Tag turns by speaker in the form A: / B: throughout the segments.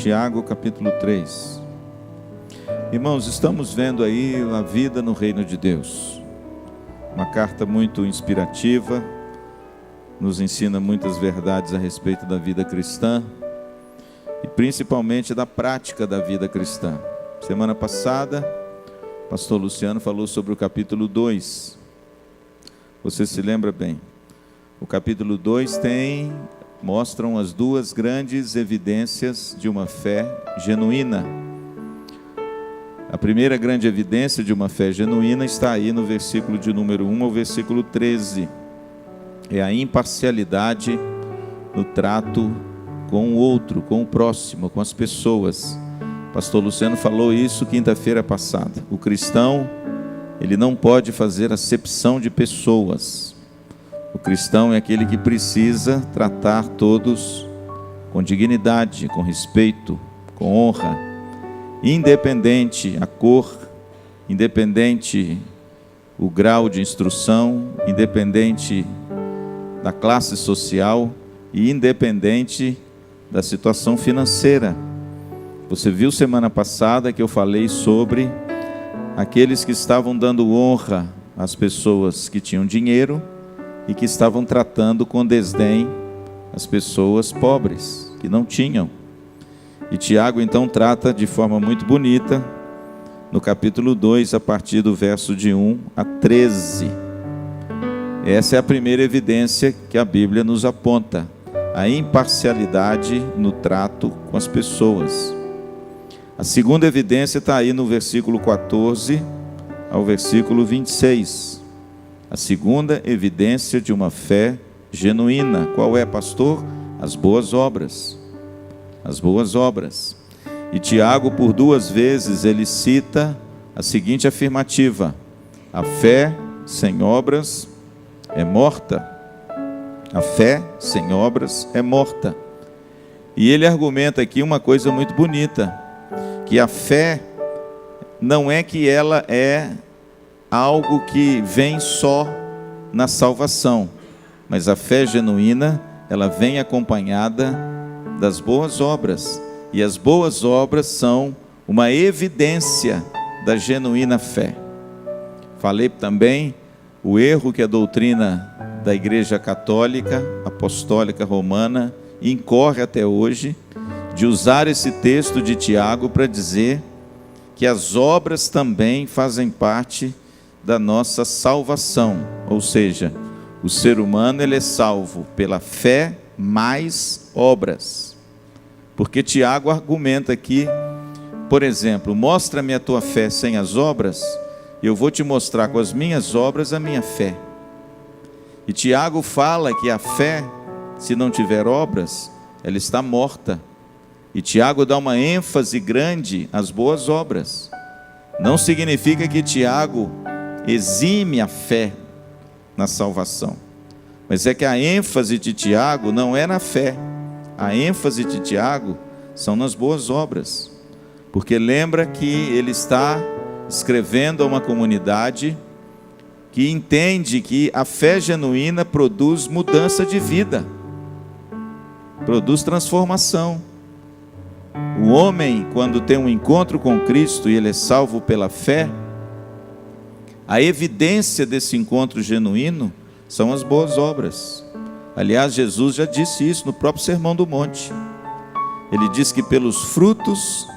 A: Tiago capítulo 3. Irmãos, estamos vendo aí a vida no reino de Deus. Uma carta muito inspirativa, nos ensina muitas verdades a respeito da vida cristã e principalmente da prática da vida cristã. Semana passada, o pastor Luciano falou sobre o capítulo 2. Você se lembra bem? O capítulo 2 mostram as duas grandes evidências de uma fé genuína. A primeira grande evidência de uma fé genuína está aí no versículo de número 1 ao versículo 13. É a imparcialidade no trato com o outro, com o próximo, com as pessoas. O pastor Luciano falou isso quinta-feira passada. O cristão, ele não pode fazer acepção de pessoas. O cristão é aquele que precisa tratar todos com dignidade, com respeito, com honra, independente a cor, independente o grau de instrução, independente da classe social e independente da situação financeira. Você viu semana passada que eu falei sobre aqueles que estavam dando honra às pessoas que tinham dinheiro e que estavam tratando com desdém as pessoas pobres, que não tinham. E Tiago então trata de forma muito bonita, no capítulo 2, a partir do verso de 1 a 13. Essa é a primeira evidência que a Bíblia nos aponta, a imparcialidade no trato com as pessoas. A segunda evidência está aí no versículo 14 ao versículo 26. A segunda evidência de uma fé genuína. Qual é, pastor? As boas obras. As boas obras. E Tiago, por duas vezes, ele cita a seguinte afirmativa: a fé sem obras é morta. A fé sem obras é morta. E ele argumenta aqui uma coisa muito bonita, que a fé não é que ela é algo que vem só na salvação, mas a fé genuína, ela vem acompanhada das boas obras, e as boas obras são uma evidência da genuína fé. Falei também o erro que a doutrina da Igreja Católica, Apostólica Romana, incorre até hoje, de usar esse texto de Tiago para dizer que as obras também fazem parte da nossa salvação, ou seja, o ser humano ele é salvo pela fé mais obras, porque Tiago argumenta aqui, por exemplo, mostra-me a tua fé sem as obras, eu vou te mostrar com as minhas obras a minha fé. E Tiago fala que a fé, se não tiver obras, ela está morta, e Tiago dá uma ênfase grande às boas obras. Não significa que Tiago exime a fé na salvação, mas é que a ênfase de Tiago não é na fé, a ênfase de Tiago são nas boas obras, porque lembra que ele está escrevendo a uma comunidade que entende que a fé genuína produz mudança de vida, produz transformação. O homem, quando tem um encontro com Cristo e ele é salvo pela fé, a evidência desse encontro genuíno são as boas obras. Aliás, Jesus já disse isso no próprio Sermão do Monte. Ele diz que pelos frutos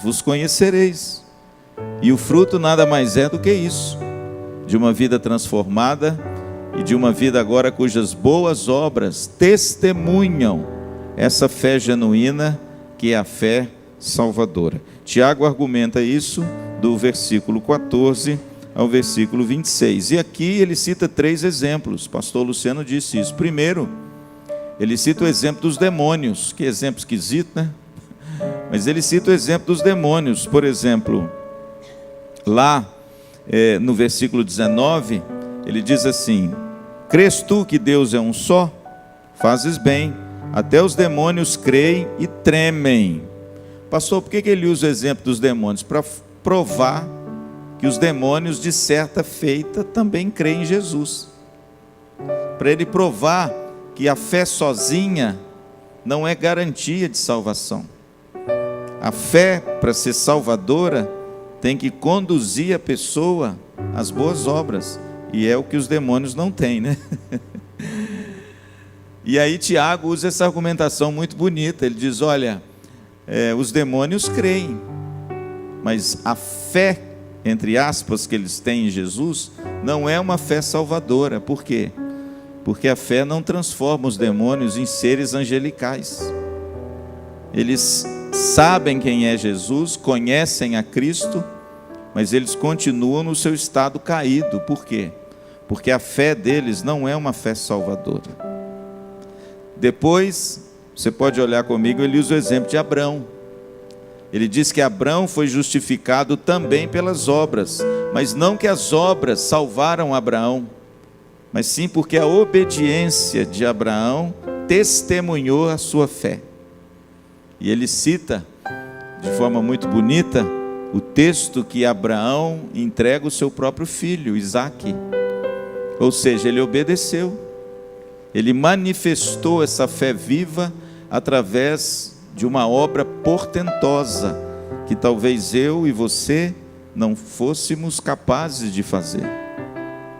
A: vos conhecereis. E o fruto nada mais é do que isso, de uma vida transformada e de uma vida agora cujas boas obras testemunham essa fé genuína que é a fé salvadora. Tiago argumenta isso do versículo 14 ao versículo 26. E aqui ele cita três exemplos. Pastor Luciano disse isso. Primeiro, ele cita o exemplo dos demônios. Que exemplo esquisito, né? Mas ele cita o exemplo dos demônios. Por exemplo, lá no versículo 19, ele diz assim: crês tu que Deus é um só? Fazes bem. Até os demônios creem e tremem. Pastor, por que ele usa o exemplo dos demônios? Para provar que os demônios, de certa feita, também creem em Jesus. Para ele provar que a fé sozinha não é garantia de salvação. A fé, para ser salvadora, tem que conduzir a pessoa às boas obras. E é o que os demônios não têm, né? E aí Tiago usa essa argumentação muito bonita. Ele diz, olha, os demônios creem, mas a fé, entre aspas, que eles têm em Jesus, não é uma fé salvadora. Por quê? Porque a fé não transforma os demônios em seres angelicais. Eles sabem quem é Jesus, conhecem a Cristo, mas eles continuam no seu estado caído. Por quê? Porque a fé deles não é uma fé salvadora. Depois, você pode olhar comigo, ele usa o exemplo de Abrão. Ele diz que Abrão foi justificado também pelas obras, mas não que as obras salvaram Abraão, mas sim porque a obediência de Abraão testemunhou a sua fé. E ele cita, de forma muito bonita, o texto que Abraão entrega o seu próprio filho, Isaque. Ou seja, ele obedeceu. Ele manifestou essa fé viva através de uma obra portentosa, que talvez eu e você não fôssemos capazes de fazer.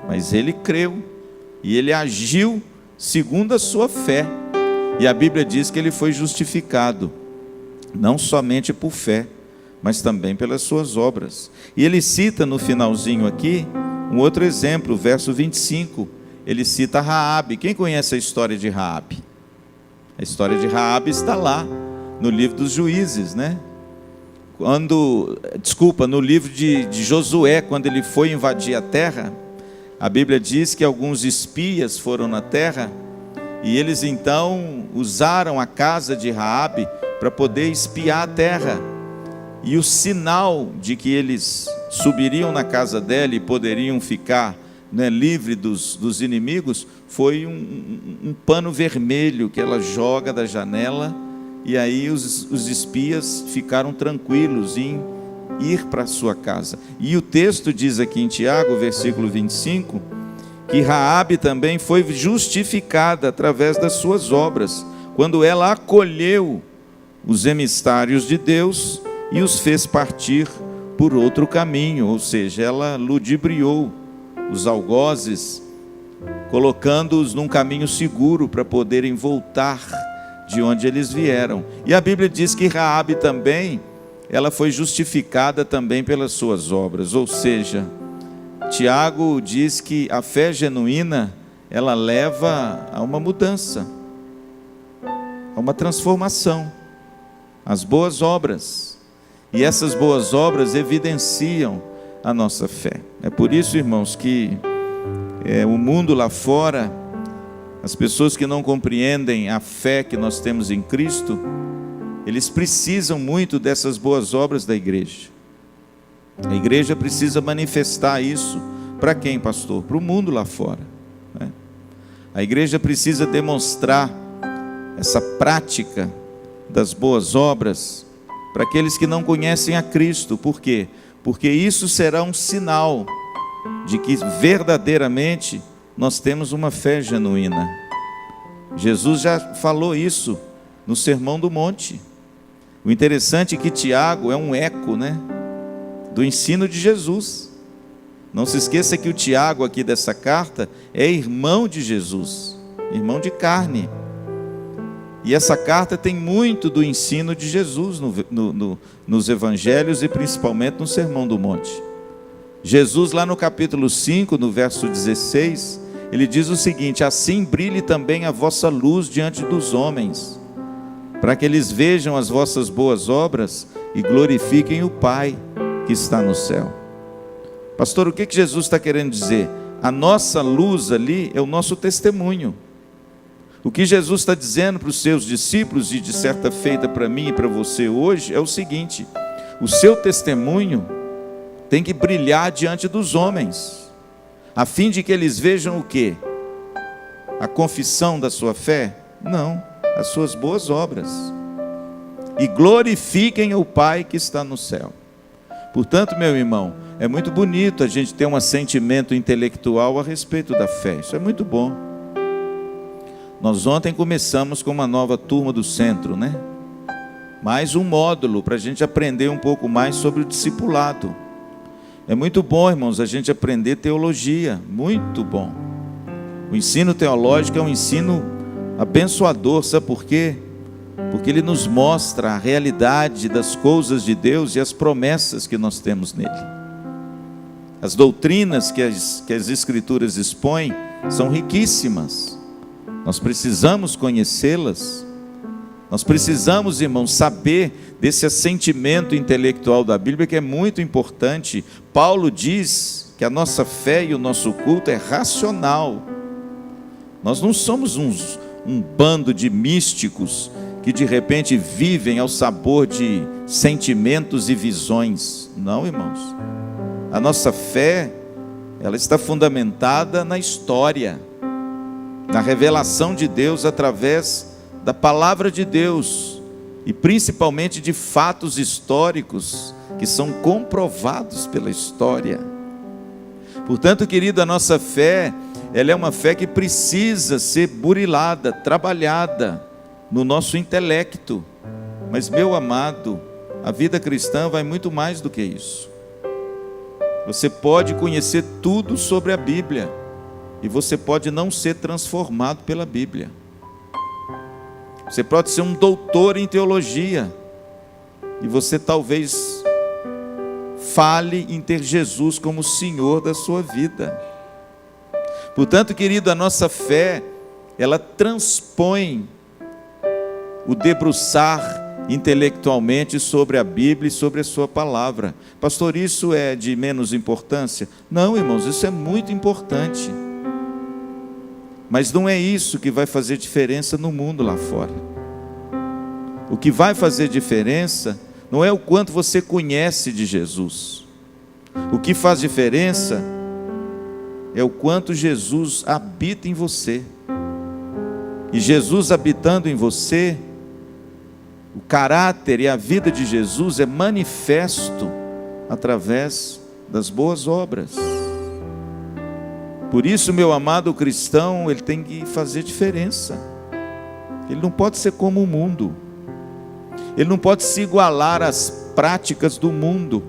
A: Mas ele creu, e ele agiu segundo a sua fé. E a Bíblia diz que ele foi justificado, não somente por fé, mas também pelas suas obras. E ele cita no finalzinho aqui, um outro exemplo, verso 25, ele cita Raabe. Quem conhece a história de Raabe? A história de Raabe está lá, no livro dos Juízes, né? No livro de Josué, quando ele foi invadir a terra, a Bíblia diz que alguns espias foram na terra, e eles então usaram a casa de Raabe para poder espiar a terra. E o sinal de que eles subiriam na casa dela e poderiam ficar, né, livre dos inimigos, foi um pano vermelho que ela joga da janela, e aí os espias ficaram tranquilos em ir para a sua casa. E o texto diz aqui em Tiago, versículo 25, que Raabe também foi justificada através das suas obras, quando ela acolheu os emissários de Deus e os fez partir por outro caminho, ou seja, ela ludibriou os algozes, colocando-os num caminho seguro para poderem voltar de onde eles vieram. E a Bíblia diz que Raabe também, ela foi justificada também pelas suas obras, ou seja, Tiago diz que a fé genuína, ela leva a uma mudança, a uma transformação, as boas obras. E essas boas obras evidenciam a nossa fé. É por isso, irmãos, que o mundo lá fora, as pessoas que não compreendem a fé que nós temos em Cristo, eles precisam muito dessas boas obras da igreja. A igreja precisa manifestar isso. Para quem, pastor? Para o mundo lá fora, né? A igreja precisa demonstrar essa prática das boas obras para aqueles que não conhecem a Cristo. Por quê? Porque isso será um sinal de que verdadeiramente nós temos uma fé genuína. Jesus já falou isso no Sermão do Monte. O interessante é que Tiago é um eco, né, do ensino de Jesus. Não se esqueça que o Tiago aqui dessa carta é irmão de Jesus, irmão de carne. E essa carta tem muito do ensino de Jesus nos evangelhos e principalmente no Sermão do Monte. Jesus lá no capítulo 5, no verso 16, ele diz o seguinte: assim brilhe também a vossa luz diante dos homens, para que eles vejam as vossas boas obras e glorifiquem o Pai que está no céu. Pastor, o que Jesus está querendo dizer? A nossa luz ali é o nosso testemunho. O que Jesus está dizendo para os seus discípulos, e de certa feita para mim e para você hoje, é o seguinte: o seu testemunho tem que brilhar diante dos homens, a fim de que eles vejam o quê? A confissão da sua fé? Não, as suas boas obras, e glorifiquem o Pai que está no céu. Portanto, meu irmão, é muito bonito a gente ter um assentimento intelectual a respeito da fé, isso é muito bom. Nós ontem começamos com uma nova turma do centro, né? Mais um módulo para a gente aprender um pouco mais sobre o discipulado. É muito bom, irmãos, a gente aprender teologia, muito bom. O ensino teológico é um ensino abençoador, sabe por quê? Porque ele nos mostra a realidade das coisas de Deus e as promessas que nós temos nele. As doutrinas que as Escrituras expõem são riquíssimas. Nós precisamos conhecê-las. Nós precisamos, irmãos, saber desse assentimento intelectual da Bíblia, que é muito importante. Paulo diz que a nossa fé e o nosso culto é racional. Nós não somos um bando de místicos que de repente vivem ao sabor de sentimentos e visões. Não, irmãos. A nossa fé, ela está fundamentada na história, na revelação de Deus através da palavra de Deus e principalmente de fatos históricos que são comprovados pela história. Portanto, querido, a nossa fé, ela é uma fé que precisa ser burilada, trabalhada no nosso intelecto. Mas, meu amado, a vida cristã vai muito mais do que isso. Você pode conhecer tudo sobre a Bíblia e você pode não ser transformado pela Bíblia. Você pode ser um doutor em teologia e você talvez fale em ter Jesus como Senhor da sua vida. Portanto, querido, a nossa fé, ela transpõe o debruçar intelectualmente sobre a Bíblia e sobre a sua palavra. Pastor, isso é de menos importância? Não, irmãos, isso é muito importante. Mas não é isso que vai fazer diferença no mundo lá fora. O que vai fazer diferença não é o quanto você conhece de Jesus. O que faz diferença é o quanto Jesus habita em você. E Jesus habitando em você, o caráter e a vida de Jesus é manifesto através das boas obras. Por isso, meu amado cristão, ele tem que fazer diferença. Ele não pode ser como o mundo. Ele não pode se igualar às práticas do mundo.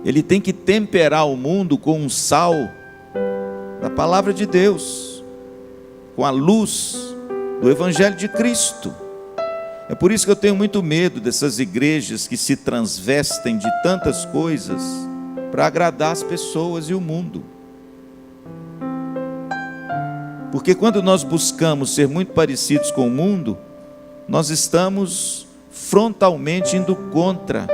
A: Ele tem que temperar o mundo com um sal da palavra de Deus, com a luz do Evangelho de Cristo. É por isso que eu tenho muito medo dessas igrejas que se transvestem de tantas coisas para agradar as pessoas e o mundo. Porque quando nós buscamos ser muito parecidos com o mundo, nós estamos frontalmente indo contra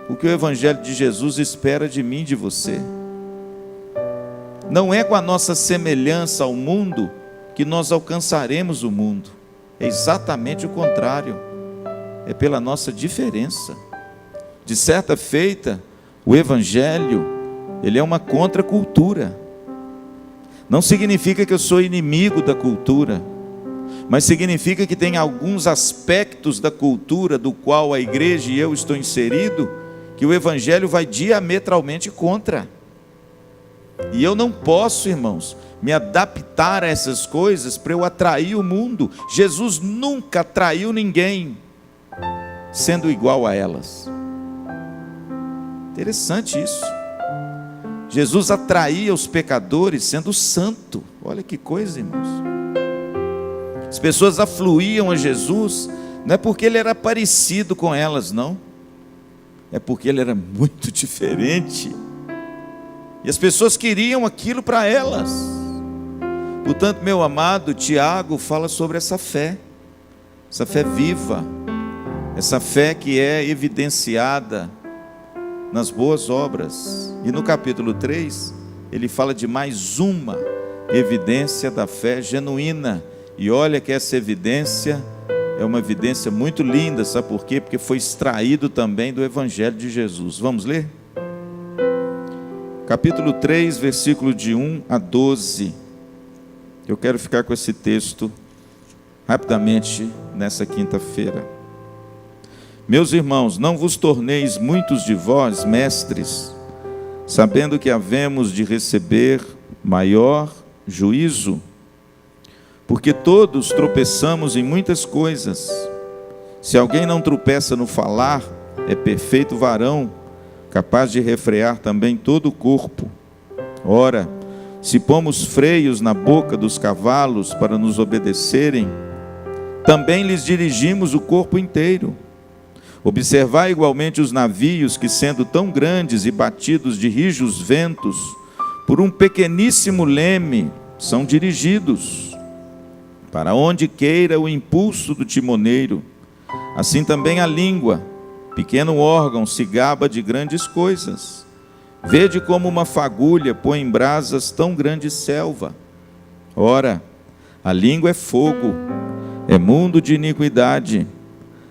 A: o que o Evangelho de Jesus espera de mim e de você. Não é com a nossa semelhança ao mundo que nós alcançaremos o mundo. É exatamente o contrário. É pela nossa diferença. De certa feita, o Evangelho, ele é uma contracultura. Não significa que eu sou inimigo da cultura, mas significa que tem alguns aspectos da cultura do qual a igreja e eu estou inserido, que o Evangelho vai diametralmente contra. E eu não posso, irmãos, me adaptar a essas coisas para eu atrair o mundo. Jesus nunca atraiu ninguém sendo igual a elas. Interessante isso. Jesus atraía os pecadores sendo santo. Olha que coisa, irmãos. As pessoas afluíam a Jesus, não é porque ele era parecido com elas, não. É porque ele era muito diferente. E as pessoas queriam aquilo para elas. Portanto, meu amado, Tiago fala sobre essa fé viva, essa fé que é evidenciada nas boas obras. E no capítulo 3, ele fala de mais uma evidência da fé genuína. E olha que essa evidência é uma evidência muito linda, sabe por quê? Porque foi extraído também do Evangelho de Jesus. Vamos ler? Capítulo 3, versículo de 1 a 12. Eu quero ficar com esse texto rapidamente nessa quinta-feira. Meus irmãos, não vos torneis muitos de vós mestres, sabendo que havemos de receber maior juízo, porque todos tropeçamos em muitas coisas. Se alguém não tropeça no falar, é perfeito varão, capaz de refrear também todo o corpo. Ora, se pomos freios na boca dos cavalos para nos obedecerem, também lhes dirigimos o corpo inteiro. Observai igualmente os navios que, sendo tão grandes e batidos de rijos ventos, por um pequeníssimo leme, são dirigidos, para onde queira o impulso do timoneiro. Assim também a língua, pequeno órgão, se gaba de grandes coisas. Vede como uma fagulha põe em brasas tão grande selva. Ora, a língua é fogo, é mundo de iniquidade.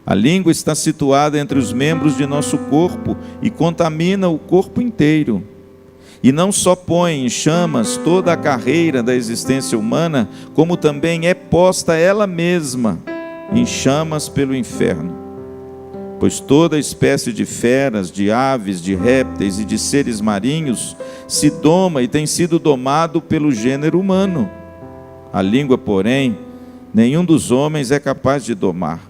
A: A língua está situada entre os membros de nosso corpo e contamina o corpo inteiro. E não só põe em chamas toda a carreira da existência humana, como também é posta ela mesma em chamas pelo inferno. Pois toda espécie de feras, de aves, de répteis e de seres marinhos se doma e tem sido domado pelo gênero humano. A língua, porém, nenhum dos homens é capaz de domar.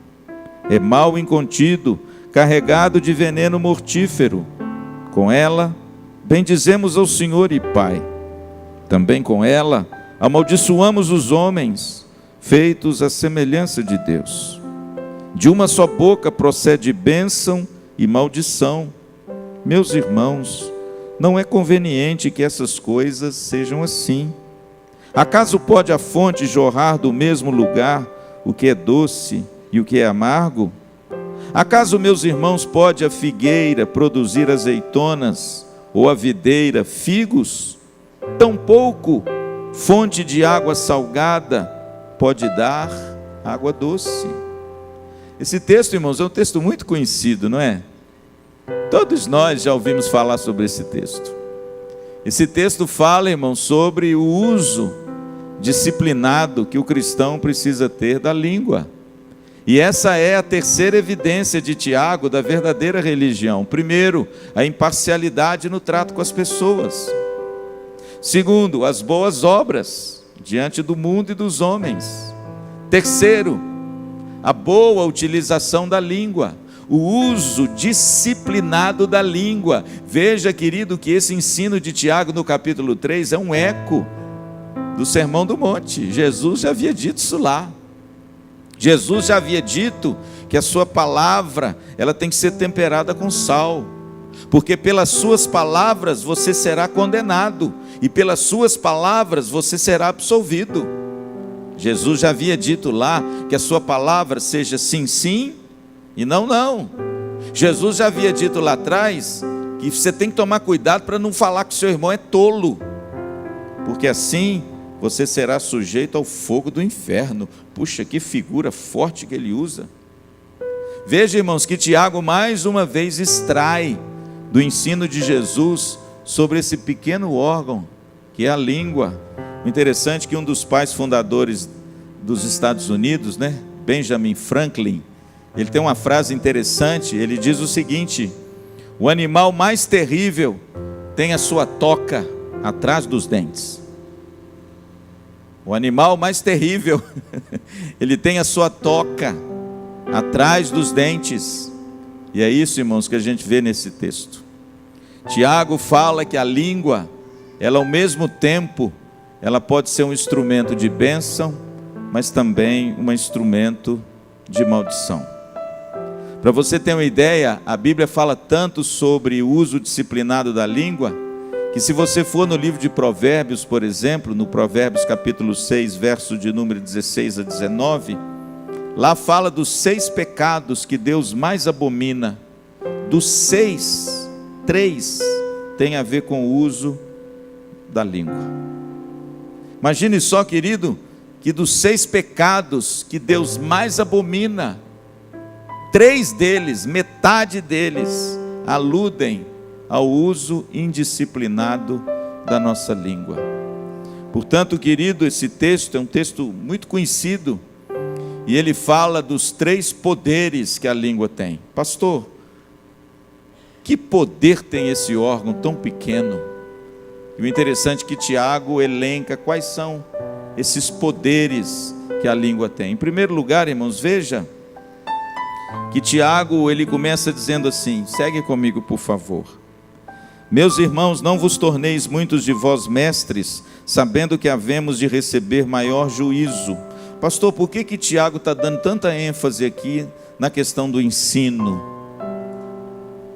A: É mal incontido, carregado de veneno mortífero. Com ela, bendizemos ao Senhor e Pai. Também com ela, amaldiçoamos os homens, feitos à semelhança de Deus. De uma só boca procede bênção e maldição. Meus irmãos, não é conveniente que essas coisas sejam assim. Acaso pode a fonte jorrar do mesmo lugar o que é doce e o que é amargo? Acaso, meus irmãos, pode a figueira produzir azeitonas, ou a videira figos? Tampouco fonte de água salgada pode dar água doce. Esse texto, irmãos, é um texto muito conhecido, não é? Todos nós já ouvimos falar sobre esse texto. Esse texto fala, irmãos, sobre o uso disciplinado que o cristão precisa ter da língua. E essa é a terceira evidência de Tiago da verdadeira religião. Primeiro, a imparcialidade no trato com as pessoas. Segundo, as boas obras diante do mundo e dos homens. Terceiro, a boa utilização da língua, o uso disciplinado da língua. Veja, querido, que esse ensino de Tiago no capítulo 3 é um eco do Sermão do Monte. Jesus já havia dito isso lá. Jesus já havia dito que a sua palavra, ela tem que ser temperada com sal, porque pelas suas palavras você será condenado, e pelas suas palavras você será absolvido. Jesus já havia dito lá que a sua palavra seja sim, sim, e não, não. Jesus já havia dito lá atrás que você tem que tomar cuidado para não falar que seu irmão é tolo, porque assim você será sujeito ao fogo do inferno. Puxa, que figura forte que ele usa. Veja, irmãos, que Tiago mais uma vez extrai do ensino de Jesus sobre esse pequeno órgão que é a língua. Interessante que um dos pais fundadores dos Estados Unidos, né, Benjamin Franklin, ele tem uma frase interessante. Ele diz o seguinte: o animal mais terrível tem a sua toca atrás dos dentes. O animal mais terrível, ele tem a sua toca atrás dos dentes. E é isso, irmãos, que a gente vê nesse texto. Tiago fala que a língua, ela ao mesmo tempo, ela pode ser um instrumento de bênção, mas também um instrumento de maldição. Para você ter uma ideia, a Bíblia fala tanto sobre o uso disciplinado da língua, que se você for no livro de Provérbios, por exemplo, no Provérbios capítulo 6, verso de número 16 a 19, lá fala dos 6 pecados que Deus mais abomina. Dos 6, 3 tem a ver com o uso da língua. Imagine só, querido, que dos 6 pecados que Deus mais abomina, 3 deles, metade deles, aludem ao uso indisciplinado da nossa língua. Portanto, querido, esse texto é um texto muito conhecido, e ele fala dos 3 poderes que a língua tem. Pastor, que poder tem esse órgão tão pequeno? E o interessante é que Tiago elenca quais são esses poderes que a língua tem. Em primeiro lugar, irmãos, veja que Tiago, ele começa dizendo assim, segue comigo por favor. Meus irmãos, não vos torneis muitos de vós mestres, sabendo que havemos de receber maior juízo. Pastor, por que Tiago está dando tanta ênfase aqui na questão do ensino?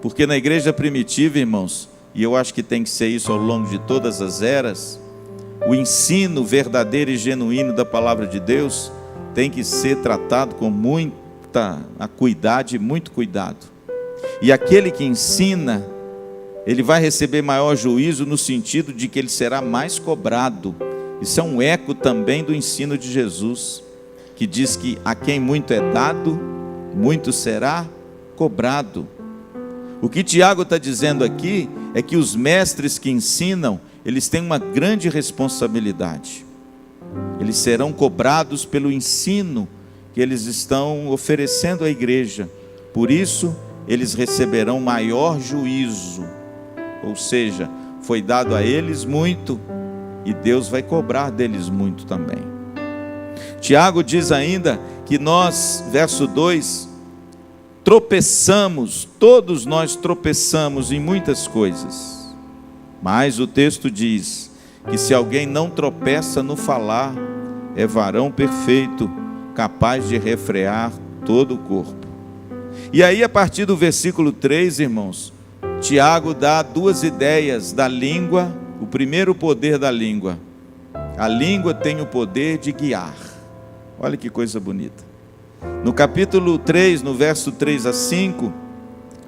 A: Porque na igreja primitiva, irmãos, e eu acho que tem que ser isso ao longo de todas as eras, o ensino verdadeiro e genuíno da palavra de Deus tem que ser tratado com muita acuidade e muito cuidado. E aquele que ensina, ele vai receber maior juízo no sentido de que ele será mais cobrado. Isso é um eco também do ensino de Jesus, que diz que a quem muito é dado, muito será cobrado. O que Tiago está dizendo aqui é que os mestres que ensinam, eles têm uma grande responsabilidade. Eles serão cobrados pelo ensino que eles estão oferecendo à igreja. Por isso, eles receberão maior juízo. Ou seja, foi dado a eles muito e Deus vai cobrar deles muito também. Tiago diz ainda que nós, verso 2, tropeçamos, todos nós tropeçamos em muitas coisas. Mas o texto diz que se alguém não tropeça no falar, é varão perfeito, capaz de refrear todo o corpo. E aí, a partir do versículo 3, irmãos, Tiago dá duas ideias da língua, o primeiro poder da língua. A língua tem o poder de guiar. Olha que coisa bonita. No capítulo 3, no verso 3 a 5,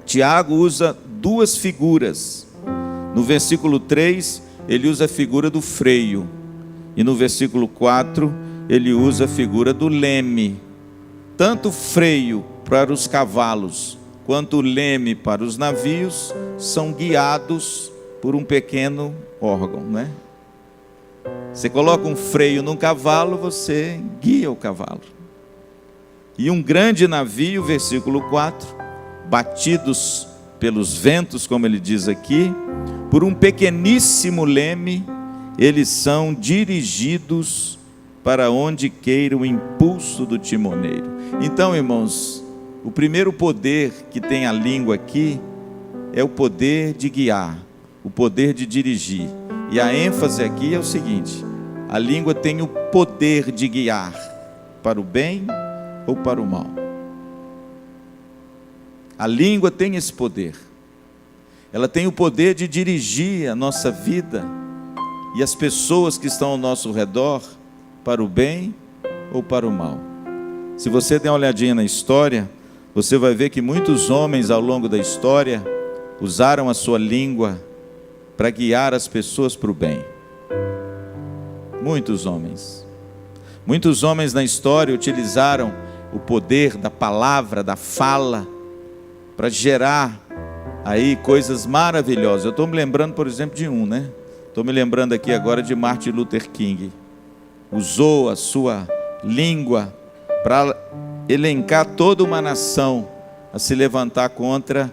A: Tiago usa duas figuras. No versículo 3, ele usa a figura do freio. E no versículo 4, ele usa a figura do leme. Tanto o freio para os cavalos, quanto o leme para os navios, são guiados por um pequeno órgão, né? Você coloca um freio num cavalo, você guia o cavalo. E um grande navio, versículo 4, batidos pelos ventos, como ele diz aqui, por um pequeníssimo leme, eles são dirigidos para onde queira o impulso do timoneiro. Então, irmãos, o primeiro poder que tem a língua aqui é o poder de guiar, o poder de dirigir. E a ênfase aqui é o seguinte: a língua tem o poder de guiar para o bem ou para o mal. A língua tem esse poder. Ela tem o poder de dirigir a nossa vida e as pessoas que estão ao nosso redor para o bem ou para o mal. Se você der uma olhadinha na história, você vai ver que muitos homens ao longo da história usaram a sua língua para guiar as pessoas para o bem. Muitos homens. Muitos homens na história utilizaram o poder da palavra, da fala, para gerar aí coisas maravilhosas. Eu estou me lembrando, por exemplo, de um, né? Estou me lembrando aqui agora de Martin Luther King. Usou a sua língua para elencar toda uma nação a se levantar contra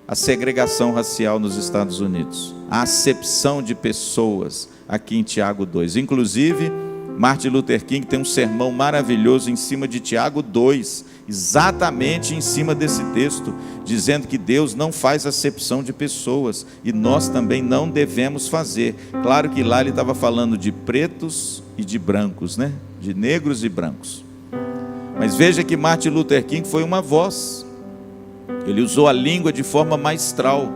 A: a segregação racial nos Estados Unidos, a acepção de pessoas, aqui em Tiago 2. Inclusive, Martin Luther King tem um sermão maravilhoso em cima de Tiago 2, exatamente em cima desse texto, dizendo que Deus não faz acepção de pessoas, e nós também não devemos fazer. Claro que lá ele estava falando de pretos e de brancos, né? De negros e brancos. Mas veja que Martin Luther King foi uma voz. Ele usou a língua de forma maestral.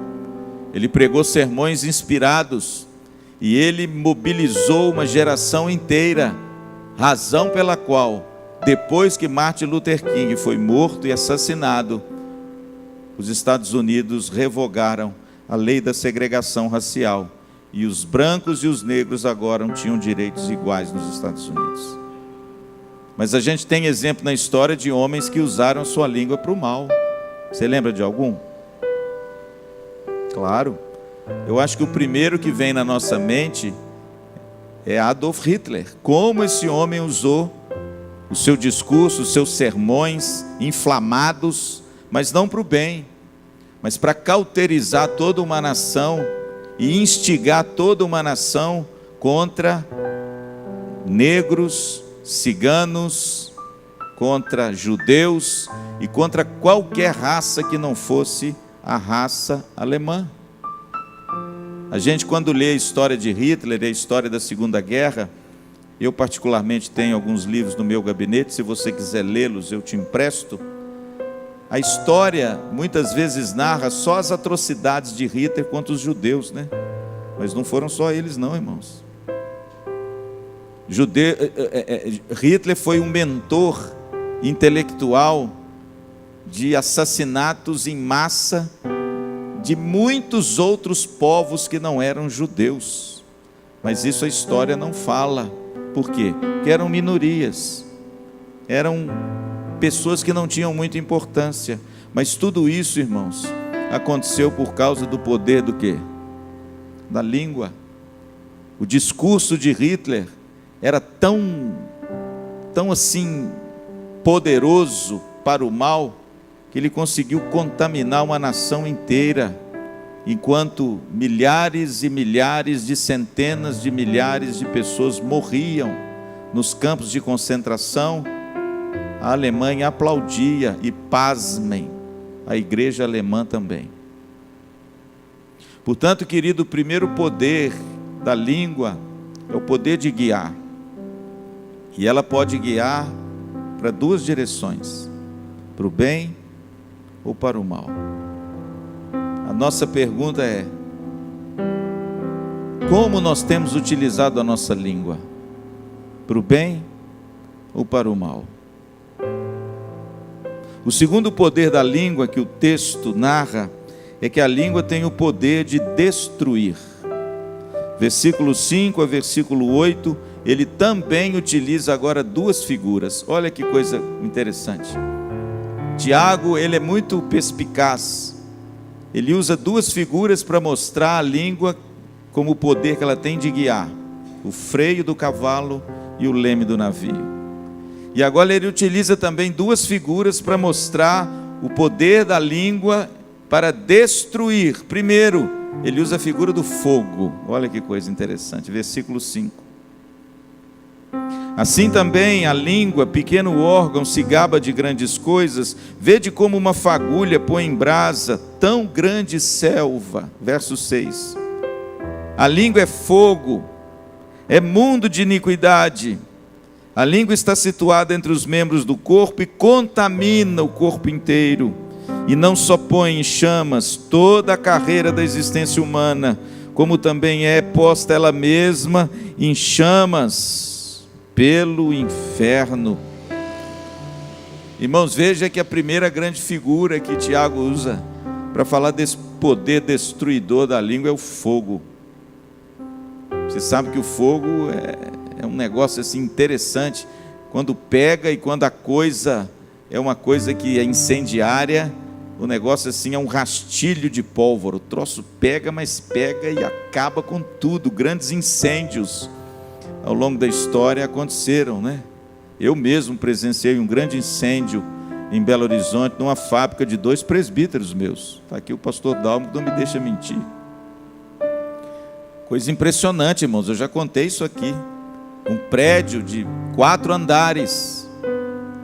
A: Ele pregou sermões inspirados. E ele mobilizou uma geração inteira. Razão pela qual, depois que Martin Luther King foi morto e assassinado, os Estados Unidos revogaram a lei da segregação racial. E os brancos e os negros agora não tinham direitos iguais nos Estados Unidos. Mas a gente tem exemplo na história de homens que usaram sua língua para o mal. Você lembra de algum? Claro. Eu acho que o primeiro que vem na nossa mente é Adolf Hitler. Como esse homem usou o seu discurso, os seus sermões inflamados, mas não para o bem, mas para cauterizar toda uma nação e instigar toda uma nação contra negros, ciganos, contra judeus e contra qualquer raça que não fosse a raça alemã. A gente, quando lê a história de Hitler, a história da Segunda Guerra, eu particularmente tenho alguns livros no meu gabinete, se você quiser lê-los eu te empresto. A história muitas vezes narra só as atrocidades de Hitler contra os judeus, né? Mas não foram só eles não, irmãos. Hitler foi um mentor intelectual de assassinatos em massa de muitos outros povos que não eram judeus. Mas isso a história não fala. Por quê? Porque eram minorias. Eram pessoas que não tinham muita importância. Mas tudo isso, irmãos, aconteceu por causa do poder do quê? Da língua. O discurso de Hitler era tão assim poderoso para o mal, que ele conseguiu contaminar uma nação inteira, enquanto milhares e milhares de centenas de milhares de pessoas morriam nos campos de concentração. A Alemanha aplaudia e, pasmem, a igreja alemã também. Portanto, querido, o primeiro poder da língua é o poder de guiar. E ela pode guiar para duas direções, para o bem ou para o mal. A nossa pergunta é: como nós temos utilizado a nossa língua? Para o bem ou para o mal? O segundo poder da língua que o texto narra é que a língua tem o poder de destruir. Versículo 5 a versículo 8, ele também utiliza agora duas figuras. Olha que coisa interessante. Tiago, ele é muito perspicaz. Ele usa duas figuras para mostrar a língua como o poder que ela tem de guiar: o freio do cavalo e o leme do navio. E agora ele utiliza também duas figuras para mostrar o poder da língua para destruir. Primeiro, ele usa a figura do fogo. Olha que coisa interessante, versículo 5. Assim também a língua, pequeno órgão, se gaba de grandes coisas. Vede como uma fagulha põe em brasa tão grande selva. Verso 6. A língua é fogo, é mundo de iniquidade. A língua está situada entre os membros do corpo e contamina o corpo inteiro. E não só põe em chamas toda a carreira da existência humana, como também é posta ela mesma em chamas pelo inferno. Irmãos, veja que a primeira grande figura que Tiago usa para falar desse poder destruidor da língua é o fogo. Você sabe que o fogo é um negócio assim interessante. Quando pega e quando a coisa é uma coisa que é incendiária, o negócio assim é um rastilho de pólvora. O troço pega, mas pega e acaba com tudo. Grandes incêndios ao longo da história aconteceram, né? Eu mesmo presenciei um grande incêndio em Belo Horizonte, numa fábrica de 2 presbíteros meus. Está aqui o pastor Dalmo, que não me deixa mentir. Coisa impressionante, irmãos, eu já contei isso aqui. Um prédio de 4 andares,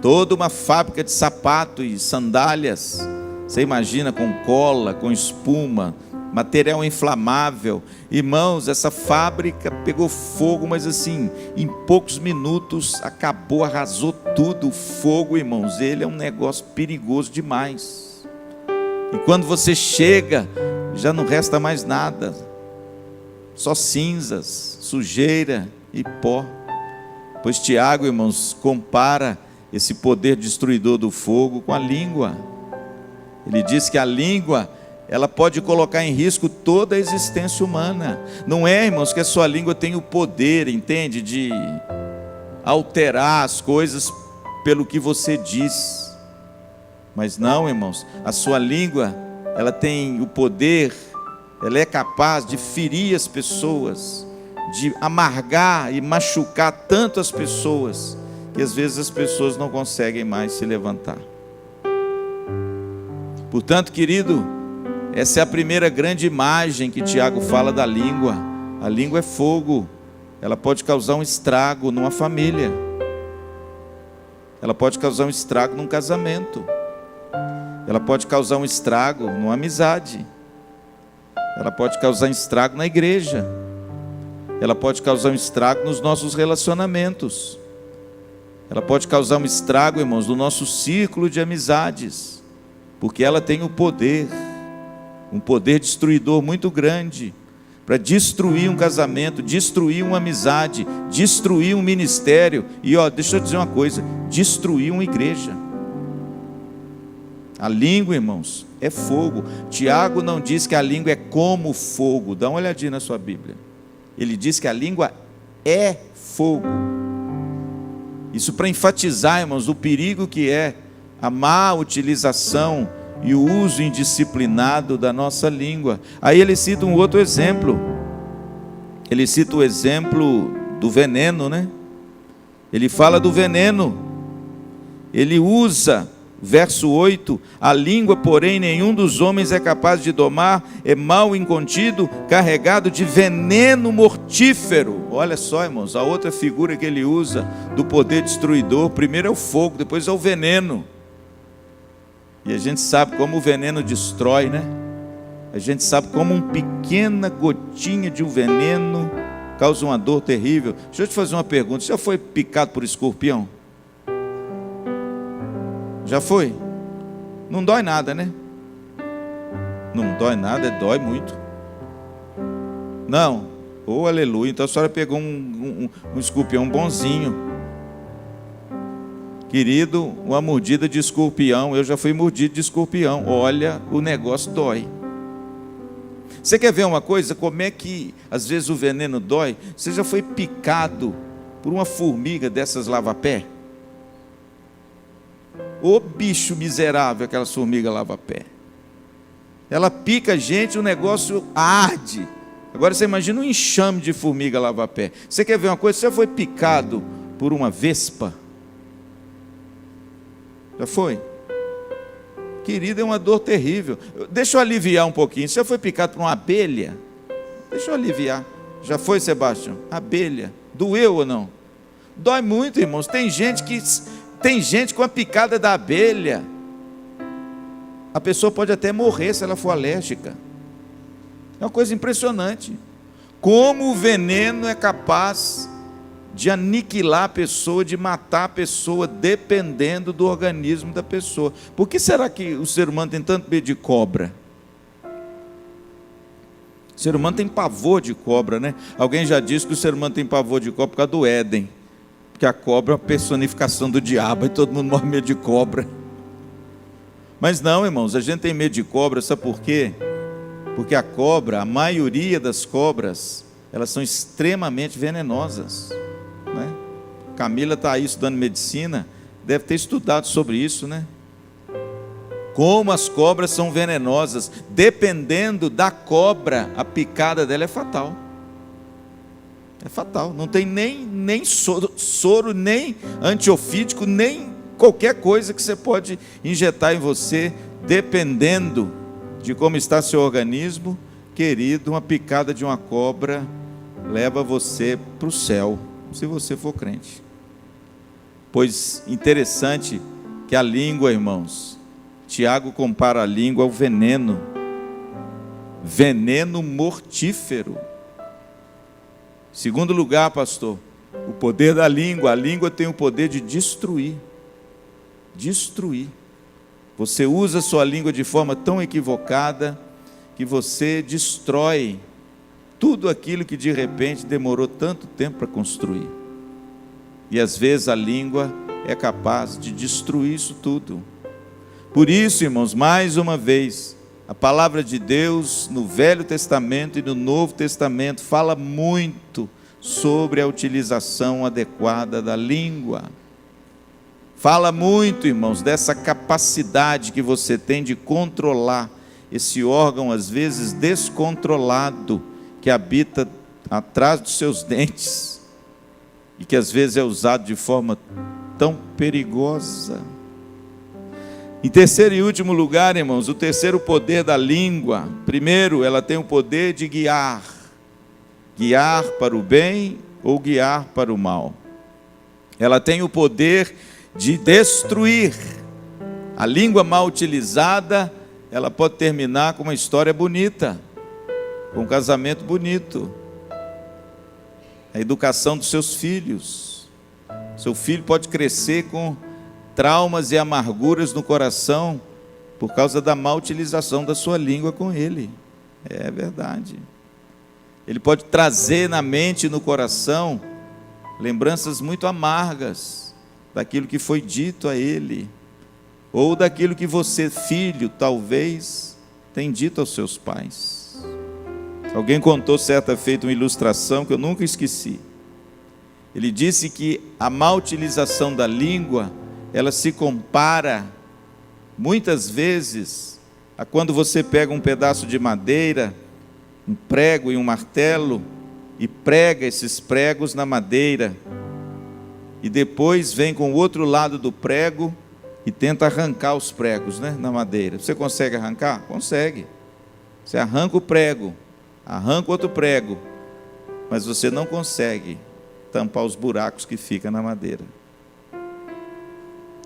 A: toda uma fábrica de sapato e sandálias. Você imagina, com cola, com espuma, material inflamável. Irmãos, essa fábrica pegou fogo, mas assim, em poucos minutos acabou, arrasou tudo. O fogo, irmãos, ele é um negócio perigoso demais. E quando você chega, já não resta mais nada, só cinzas, sujeira e pó. Pois Tiago, irmãos, compara esse poder destruidor do fogo com a língua. Ele diz que a língua, ela pode colocar em risco toda a existência humana. Não é, irmãos, que a sua língua tem o poder, entende, de alterar as coisas pelo que você diz. Mas não, irmãos, a sua língua, ela tem o poder, ela é capaz de ferir as pessoas, de amargar e machucar tanto as pessoas, que às vezes as pessoas não conseguem mais se levantar. Portanto, querido, essa é a primeira grande imagem que Tiago fala da língua. A língua é fogo, ela pode causar um estrago numa família. ela pode causar um estrago num casamento, ela pode causar um estrago numa amizade, ela pode causar um estrago na igreja, ela pode causar um estrago nos nossos relacionamentos, ela pode causar um estrago, irmãos, no nosso círculo de amizades, porque ela tem o poder, um poder destruidor muito grande, para destruir um casamento, destruir uma amizade, destruir um ministério, e deixa eu dizer uma coisa, destruir uma igreja. A língua, irmãos, é fogo. Tiago não diz que a língua é como fogo, dá uma olhadinha na sua Bíblia, ele diz que a língua é fogo. Isso para enfatizar, irmãos, o perigo que é a má utilização e o uso indisciplinado da nossa língua. Aí ele cita um outro exemplo, ele cita o exemplo do veneno, né? Ele fala do veneno, ele usa, verso 8, a língua, porém, nenhum dos homens é capaz de domar, é mal incontido, carregado de veneno mortífero. Olha só, irmãos, a outra figura que ele usa do poder destruidor, primeiro é o fogo, depois é o veneno. E a gente sabe como o veneno destrói, né? A gente sabe como uma pequena gotinha de um veneno causa uma dor terrível. Deixa eu te fazer uma pergunta, você já foi picado por escorpião? Já foi? Não dói nada, né? Não dói nada, dói muito. Não? Oh, aleluia, então a senhora pegou um escorpião bonzinho. Querido, uma mordida de escorpião, eu já fui mordido de escorpião, olha, o negócio dói. Você quer ver uma coisa, como é que às vezes o veneno dói? Você já foi picado por uma formiga dessas lava-pé? Ô bicho miserável, aquela formiga lava-pé. Ela pica a gente, o negócio arde. Agora você imagina um enxame de formiga lava-pé. Você quer ver uma coisa, você já foi picado por uma vespa? Já foi? Querido, é uma dor terrível. Deixa eu aliviar um pouquinho. Você já foi picado por uma abelha? Deixa eu aliviar. Já foi, Sebastião? Abelha. Doeu ou não? Dói muito, irmãos. Tem gente com a picada da abelha. A pessoa pode até morrer se ela for alérgica. É uma coisa impressionante. Como o veneno é capaz de aniquilar a pessoa, de matar a pessoa, dependendo do organismo da pessoa. Por que será que o ser humano tem tanto medo de cobra? O ser humano tem pavor de cobra, né? Alguém já disse que o ser humano tem pavor de cobra por causa do Éden, porque a cobra é a personificação do diabo, e todo mundo morre medo de cobra. Mas não, irmãos, a gente tem medo de cobra, sabe por quê? Porque a cobra, a maioria das cobras, elas são extremamente venenosas. Né? Camila está aí estudando medicina, deve ter estudado sobre isso, né? Como as cobras são venenosas, dependendo da cobra, a picada dela é fatal. É fatal, não tem nem soro, nem antiofídico, nem qualquer coisa que você pode injetar em você, dependendo de como está seu organismo. Querido, uma picada de uma cobra leva você para o céu, se você for crente. Pois interessante que a língua, irmãos, Tiago compara a língua ao veneno, veneno mortífero. Segundo lugar, pastor, o poder da língua. A língua tem o poder de destruir. Destruir. Você usa a sua língua de forma tão equivocada que você destrói tudo aquilo que de repente demorou tanto tempo para construir. E às vezes a língua é capaz de destruir isso tudo. Por isso, irmãos, mais uma vez, a palavra de Deus no Velho Testamento e no Novo Testamento fala muito sobre a utilização adequada da língua. Fala muito, irmãos, dessa capacidade que você tem de controlar esse órgão, às vezes descontrolado, que habita atrás dos seus dentes e que às vezes é usado de forma tão perigosa. Em terceiro e último lugar, irmãos, o terceiro poder da língua. Primeiro, ela tem o poder de guiar para o bem ou guiar para o mal. Ela tem o poder de destruir. A língua mal utilizada, ela pode terminar com uma história bonita, com um casamento bonito. A educação dos seus filhos. Seu filho pode crescer com traumas e amarguras no coração por causa da má utilização da sua língua com ele. É verdade. Ele pode trazer na mente e no coração lembranças muito amargas daquilo que foi dito a ele, ou daquilo que você, filho, talvez tem dito aos seus pais. Alguém contou certa feita uma ilustração que eu nunca esqueci. Ele disse que a má utilização da língua, ela se compara muitas vezes a quando você pega um pedaço de madeira, um prego e um martelo, e prega esses pregos na madeira, e depois vem com o outro lado do prego e tenta arrancar os pregos, né, na madeira. Você consegue arrancar? Consegue. Você arranca o prego, arranca outro prego, mas você não consegue tampar os buracos que ficam na madeira.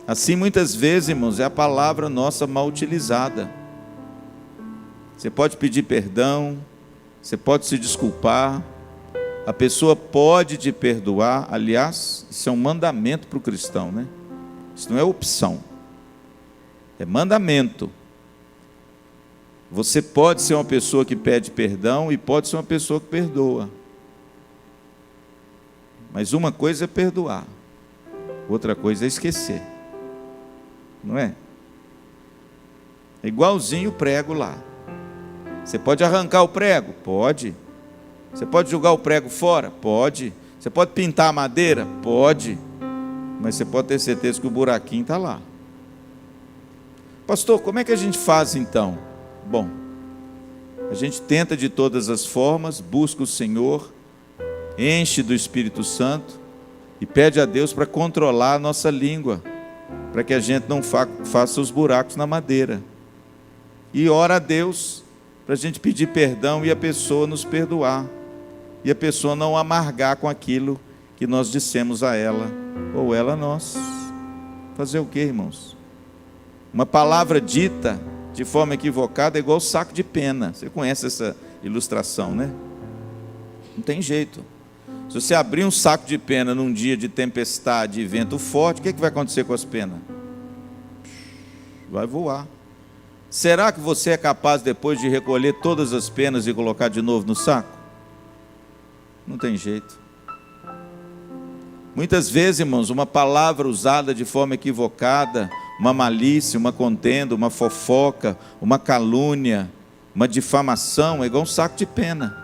A: Assim, muitas vezes, irmãos, é a palavra nossa mal utilizada. Você pode pedir perdão, você pode se desculpar, a pessoa pode te perdoar. Aliás, isso é um mandamento para o cristão, né? Isso não é opção, é mandamento. Você pode ser uma pessoa que pede perdão e pode ser uma pessoa que perdoa. Mas uma coisa é perdoar, outra coisa é esquecer. Não é? É igualzinho o prego lá. Você pode arrancar o prego? Pode. Você pode jogar o prego fora? Pode. Você pode pintar a madeira? Pode. Mas você pode ter certeza que o buraquinho está lá. Pastor, como é que a gente faz então? Bom, a gente tenta de todas as formas, busca o Senhor, enche do Espírito Santo e pede a Deus para controlar a nossa língua, para que a gente não faça os buracos na madeira. E ora a Deus para a gente pedir perdão e a pessoa nos perdoar, e a pessoa não amargar com aquilo que nós dissemos a ela, ou ela a nós. Fazer o quê, irmãos? Uma palavra dita de forma equivocada é igual saco de pena. Você conhece essa ilustração, né? Não tem jeito. Se você abrir um saco de pena num dia de tempestade e vento forte, o que vai acontecer com as penas? Vai voar. Será que você é capaz depois de recolher todas as penas e colocar de novo no saco? Não tem jeito. Muitas vezes, irmãos, uma palavra usada de forma equivocada, uma malícia, uma contenda, uma fofoca, uma calúnia, uma difamação, é igual um saco de pena.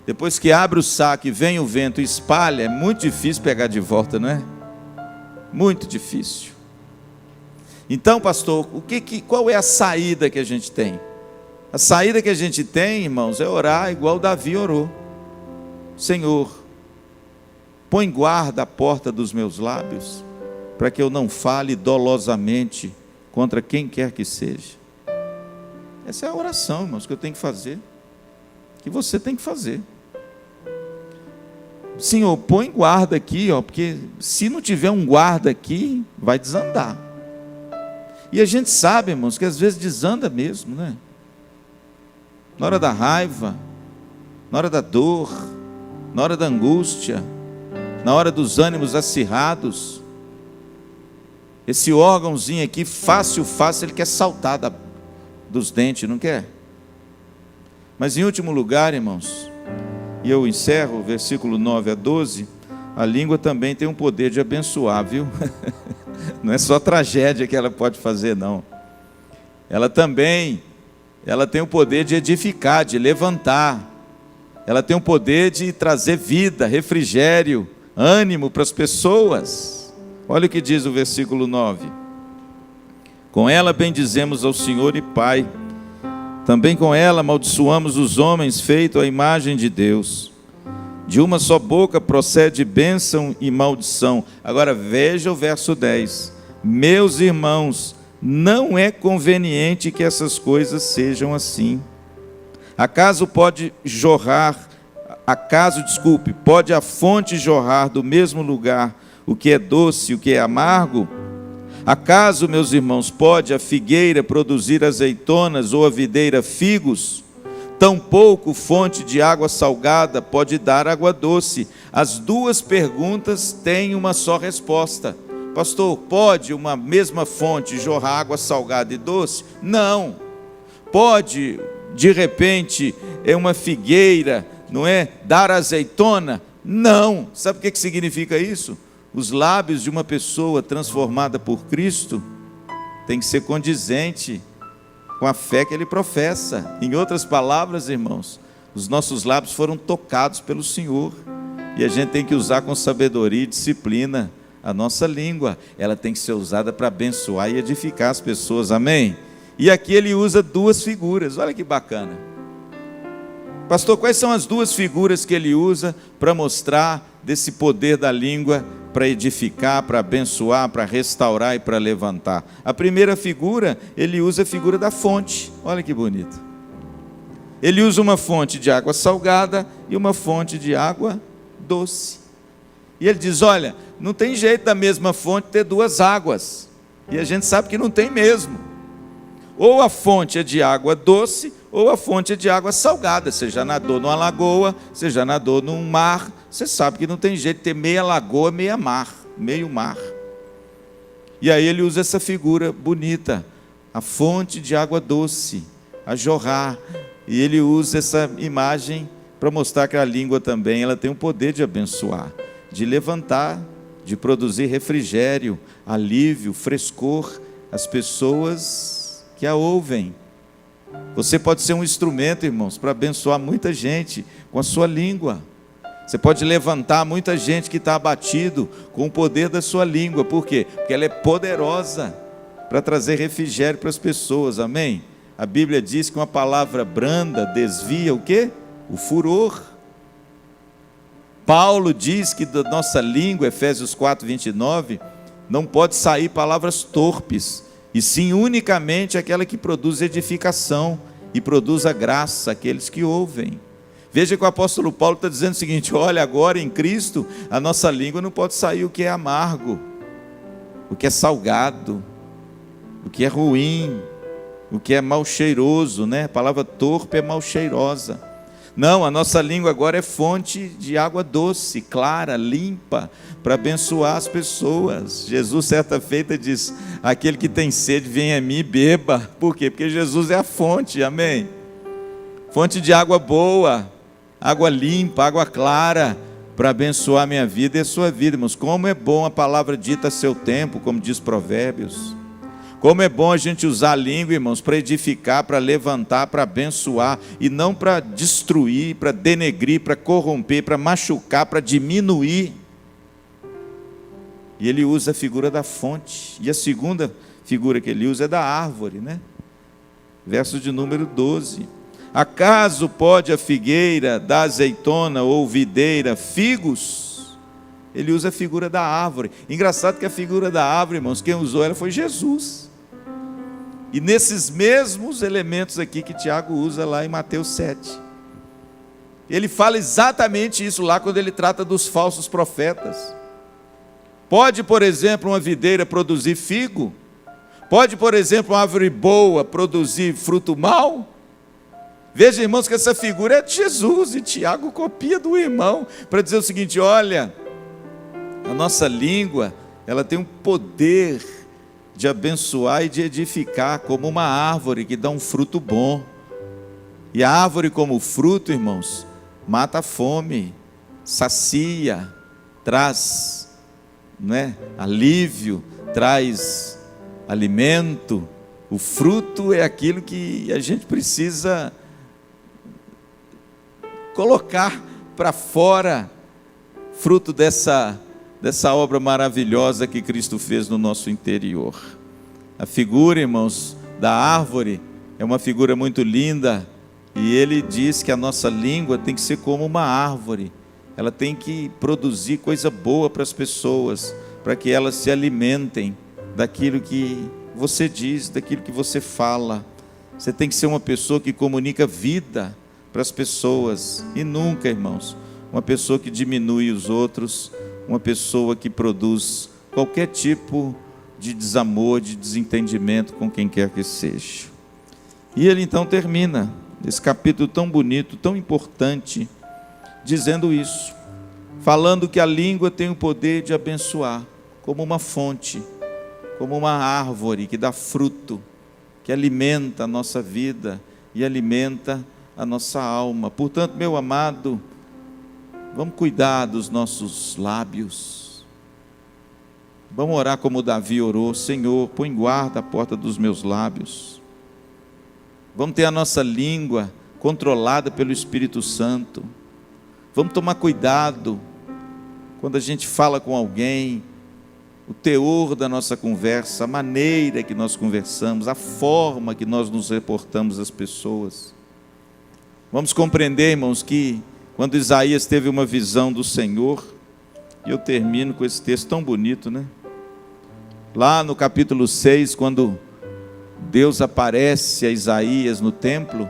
A: Depois que abre o saco e vem o vento e espalha, é muito difícil pegar de volta, não é? Muito difícil. Então, pastor, qual é a saída que a gente tem? A saída que a gente tem, irmãos, é orar igual Davi orou. Senhor, põe guarda à porta dos meus lábios, para que eu não fale dolosamente contra quem quer que seja. Essa é a oração, irmãos, que eu tenho que fazer, que você tem que fazer. Senhor, põe guarda aqui, porque se não tiver um guarda aqui, vai desandar. E a gente sabe, irmãos, que às vezes desanda mesmo, né? Na hora da raiva, na hora da dor, na hora da angústia, na hora dos ânimos acirrados, esse órgãozinho aqui, fácil, ele quer saltar dos dentes, não quer? Mas em último lugar, irmãos, e eu encerro, versículo 9 a 12, a língua também tem um poder de abençoar, viu? Não é só tragédia que ela pode fazer, não. Ela tem o poder de edificar, de levantar. Ela tem o poder de trazer vida, refrigério, ânimo para as pessoas. Olha o que diz o versículo 9. Com ela bendizemos ao Senhor e Pai. Também com ela amaldiçoamos os homens feitos à imagem de Deus. De uma só boca procede bênção e maldição. Agora veja o verso 10. Meus irmãos, não é conveniente que essas coisas sejam assim. Pode a fonte jorrar do mesmo lugar o que é doce e o que é amargo? Acaso, meus irmãos, pode a figueira produzir azeitonas ou a videira figos? Tampouco fonte de água salgada pode dar água doce. As duas perguntas têm uma só resposta. Pastor, pode uma mesma fonte jorrar água salgada e doce? Não. Pode, de repente, uma figueira, não é, dar azeitona? Não. Sabe o que significa isso? Os lábios de uma pessoa transformada por Cristo tem que ser condizente com a fé que ele professa. Em outras palavras, irmãos, os nossos lábios foram tocados pelo Senhor, e a gente tem que usar com sabedoria e disciplina a nossa língua. Ela tem que ser usada para abençoar e edificar as pessoas, amém? E aqui ele usa duas figuras, olha que bacana. Pastor, quais são as duas figuras que ele usa para mostrar desse poder da língua para edificar, para abençoar, para restaurar e para levantar? A primeira figura, ele usa a figura da fonte, olha que bonito. Ele usa uma fonte de água salgada e uma fonte de água doce. E ele diz, olha, não tem jeito da mesma fonte ter duas águas, e a gente sabe que não tem mesmo. Ou a fonte é de água doce, ou a fonte é de água salgada. Você já nadou numa lagoa, você já nadou num mar, você sabe que não tem jeito de ter meia lagoa, meia mar, meio mar. E aí ele usa essa figura bonita, a fonte de água doce, a jorrar. E ele usa essa imagem para mostrar que a língua também, ela tem o poder de abençoar, de levantar, de produzir refrigério, alívio, frescor às pessoas que a ouvem. Você pode ser um instrumento, irmãos, para abençoar muita gente com a sua língua. Você pode levantar muita gente que está abatido com o poder da sua língua. Por quê? Porque ela é poderosa para trazer refrigério para as pessoas, amém? A Bíblia diz que uma palavra branda desvia o quê? O furor. Paulo diz que da nossa língua, Efésios 4:29, não pode sair palavras torpes, e sim unicamente aquela que produz edificação e produz a graça àqueles que ouvem. Veja que o apóstolo Paulo está dizendo o seguinte, olha, agora em Cristo, a nossa língua não pode sair o que é amargo, o que é salgado, o que é ruim, o que é mal cheiroso, né? A palavra torpe é mal cheirosa. Não, a nossa língua agora é fonte de água doce, clara, limpa, para abençoar as pessoas. Jesus, certa feita, diz, aquele que tem sede, vem a mim e beba. Por quê? Porque Jesus é a fonte, amém? Fonte de água boa, água limpa, água clara, para abençoar a minha vida e a sua vida, irmãos. Como é bom a palavra dita a seu tempo, como diz Provérbios. Como é bom a gente usar a língua, irmãos, para edificar, para levantar, para abençoar, e não para destruir, para denegrir, para corromper, para machucar, para diminuir. E ele usa a figura da fonte. E a segunda figura que ele usa é da árvore, né? Verso de número 12. Acaso pode a figueira dar azeitona ou videira figos? Ele usa a figura da árvore. Engraçado que a figura da árvore, irmãos, quem usou ela foi Jesus. E nesses mesmos elementos aqui que Tiago usa lá em Mateus 7. Ele fala exatamente isso lá quando ele trata dos falsos profetas. Pode, por exemplo, uma videira produzir figo? Pode, por exemplo, uma árvore boa produzir fruto mau? Veja, irmãos, que essa figura é de Jesus, e Tiago copia do irmão, para dizer o seguinte, olha, a nossa língua, ela tem um poder de abençoar e de edificar, como uma árvore que dá um fruto bom. E a árvore como fruto, irmãos, mata a fome, sacia, traz, né, alívio, traz alimento. O fruto é aquilo que a gente precisa colocar para fora, fruto dessa obra maravilhosa que Cristo fez no nosso interior. A figura, irmãos, da árvore é uma figura muito linda, e ele diz que a nossa língua tem que ser como uma árvore, ela tem que produzir coisa boa para as pessoas, para que elas se alimentem daquilo que você diz, daquilo que você fala. Você tem que ser uma pessoa que comunica vida para as pessoas, e nunca, irmãos, uma pessoa que diminui os outros, uma pessoa que produz qualquer tipo de desamor, de desentendimento com quem quer que seja. E ele então termina esse capítulo tão bonito, tão importante, dizendo isso, falando que a língua tem o poder de abençoar, como uma fonte, como uma árvore que dá fruto, que alimenta a nossa vida e alimenta a nossa alma. Portanto, meu amado, vamos cuidar dos nossos lábios. Vamos orar como Davi orou: Senhor, põe guarda à porta dos meus lábios. Vamos ter a nossa língua controlada pelo Espírito Santo. Vamos tomar cuidado quando a gente fala com alguém, o teor da nossa conversa, a maneira que nós conversamos, a forma que nós nos reportamos às pessoas. Vamos compreender, irmãos, que quando Isaías teve uma visão do Senhor, e eu termino com esse texto tão bonito, né? Lá no capítulo 6, quando Deus aparece a Isaías no templo,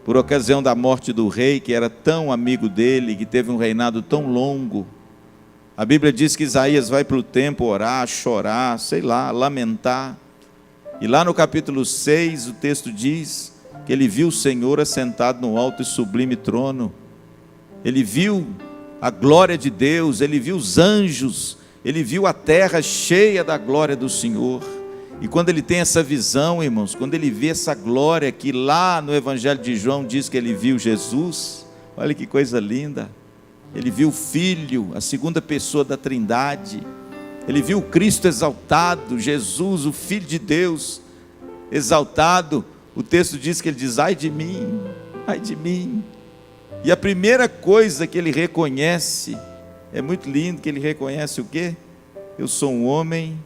A: por ocasião da morte do rei, que era tão amigo dele, que teve um reinado tão longo, a Bíblia diz que Isaías vai para o templo orar, chorar, sei lá, lamentar. E lá no capítulo 6, o texto diz que ele viu o Senhor assentado no alto e sublime trono. Ele viu a glória de Deus, ele viu os anjos, ele viu a terra cheia da glória do Senhor. E quando ele tem essa visão, irmãos, quando ele vê essa glória, que lá no Evangelho de João diz que ele viu Jesus, olha que coisa linda. Ele viu o Filho, a segunda pessoa da Trindade. Ele viu o Cristo exaltado, Jesus, o Filho de Deus, exaltado. O texto diz que ele diz: ai de mim, ai de mim. E a primeira coisa que ele reconhece, é muito lindo, que ele reconhece o quê? Eu sou um homem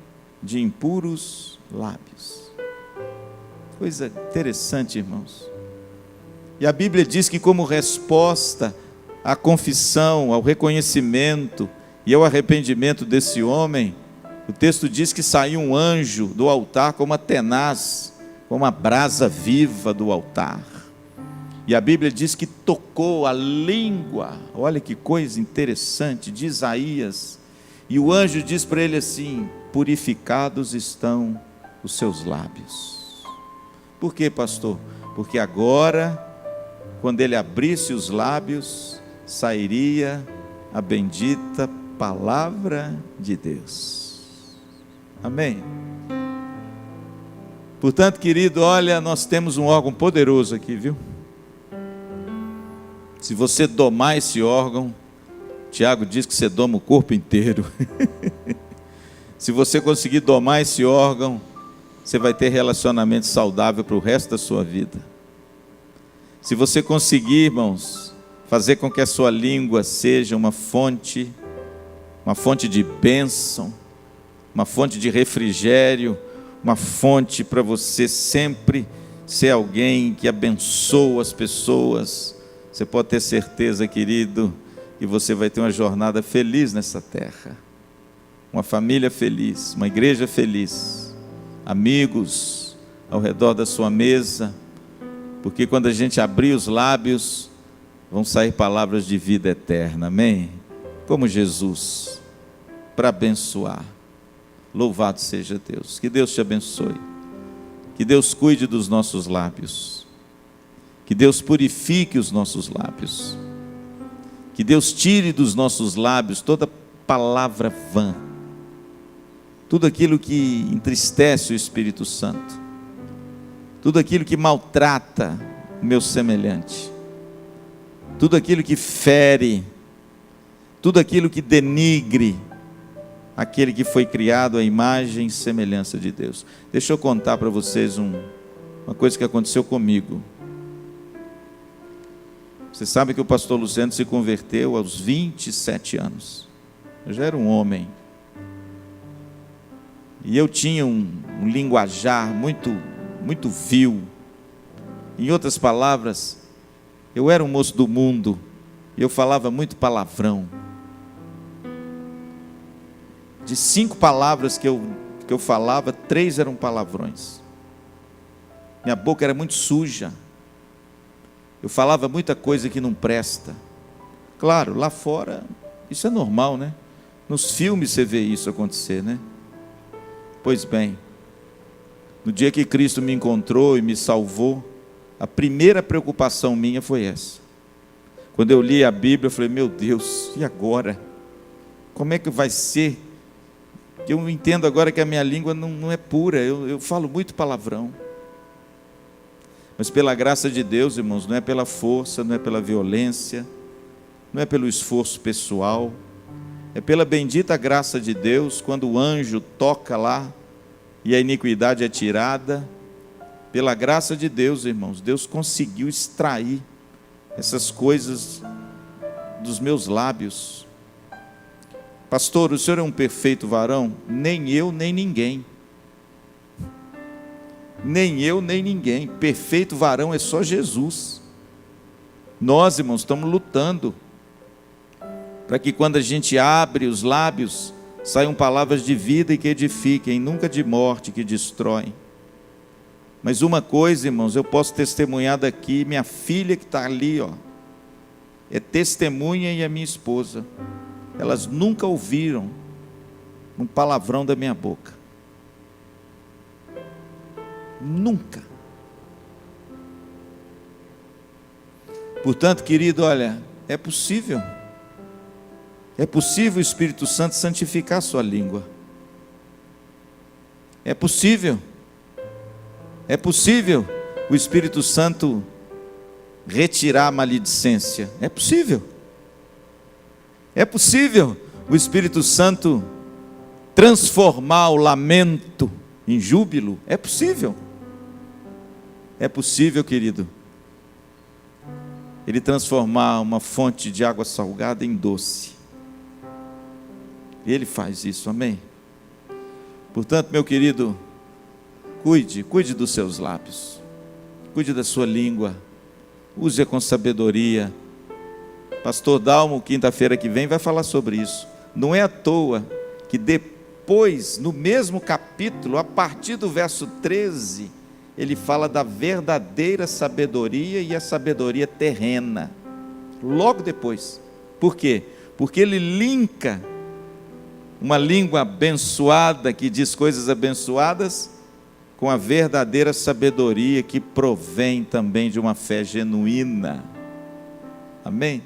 A: de impuros lábios. Coisa interessante, irmãos. E a Bíblia diz que, como resposta à confissão, ao reconhecimento e ao arrependimento desse homem, o texto diz que saiu um anjo do altar como uma tenaz, como uma brasa viva do altar. E a Bíblia diz que tocou a língua, olha que coisa interessante, de Isaías. E o anjo diz para ele assim: purificados estão os seus lábios. Por quê, pastor? Porque agora, quando ele abrisse os lábios, sairia a bendita palavra de Deus. Amém? Portanto, querido, olha, nós temos um órgão poderoso aqui, viu? Se você domar esse órgão, Tiago diz que você doma o corpo inteiro. Se você conseguir domar esse órgão, você vai ter relacionamento saudável para o resto da sua vida. Se você conseguir, irmãos, fazer com que a sua língua seja uma fonte de bênção, uma fonte de refrigério, uma fonte para você sempre ser alguém que abençoa as pessoas, você pode ter certeza, querido, que você vai ter uma jornada feliz nessa terra, uma família feliz, uma igreja feliz, amigos ao redor da sua mesa, porque quando a gente abrir os lábios, vão sair palavras de vida eterna, amém? Como Jesus, para abençoar. Louvado seja Deus. Que Deus te abençoe, que Deus cuide dos nossos lábios, que Deus purifique os nossos lábios, que Deus tire dos nossos lábios toda palavra vã, tudo aquilo que entristece o Espírito Santo, tudo aquilo que maltrata o meu semelhante, tudo aquilo que fere, tudo aquilo que denigre aquele que foi criado à imagem e semelhança de Deus. Deixa eu contar para vocês uma coisa que aconteceu comigo. Você sabe que o pastor Luciano se converteu aos 27 anos. Eu já era um homem. E eu tinha um linguajar muito vil. Em outras palavras, eu era um moço do mundo. E eu falava muito palavrão. De 5 palavras que eu falava, 3 eram palavrões. Minha boca era muito suja. Eu falava muita coisa que não presta. Claro, lá fora Isso é normal, né? Nos filmes você vê isso acontecer, né? Pois bem, no dia que Cristo me encontrou e me salvou, a primeira preocupação minha foi essa. Quando eu li a Bíblia, eu falei, meu Deus, e agora? Como é que vai ser? Eu entendo agora que a minha língua não é pura, eu falo muito palavrão. Mas pela graça de Deus, irmãos, não é pela força, não é pela violência, não é pelo esforço pessoal, é pela bendita graça de Deus, quando o anjo toca lá e a iniquidade é tirada. Pela graça de Deus, irmãos, Deus conseguiu extrair essas coisas dos meus lábios. Pastor, o senhor é um perfeito varão? Nem eu, nem ninguém. Nem eu, nem ninguém. Perfeito varão é só Jesus. Nós, irmãos, estamos lutando para que quando a gente abre os lábios, saiam palavras de vida e que edifiquem, nunca de morte que destroem. Mas uma coisa, irmãos, eu posso testemunhar daqui, minha filha que está ali, ó, é testemunha, e a minha esposa, elas nunca ouviram um palavrão da minha boca. Nunca. Portanto, querido, olha, é possível o Espírito Santo santificar a sua língua. É possível o Espírito Santo retirar a maledicência. É possível o Espírito Santo transformar o lamento em júbilo. É possível, querido, Ele transformar uma fonte de água salgada em doce. Ele faz isso, amém? Portanto, meu querido, cuide dos seus lábios, cuide da sua língua, use-a com sabedoria. Pastor Dalmo, quinta-feira que vem, vai falar sobre isso. Não é à toa que depois, no mesmo capítulo, a partir do verso 13, ele fala da verdadeira sabedoria e a sabedoria terrena. Logo depois. Por quê? Porque ele linka uma língua abençoada, que diz coisas abençoadas, com a verdadeira sabedoria que provém também de uma fé genuína. Amém?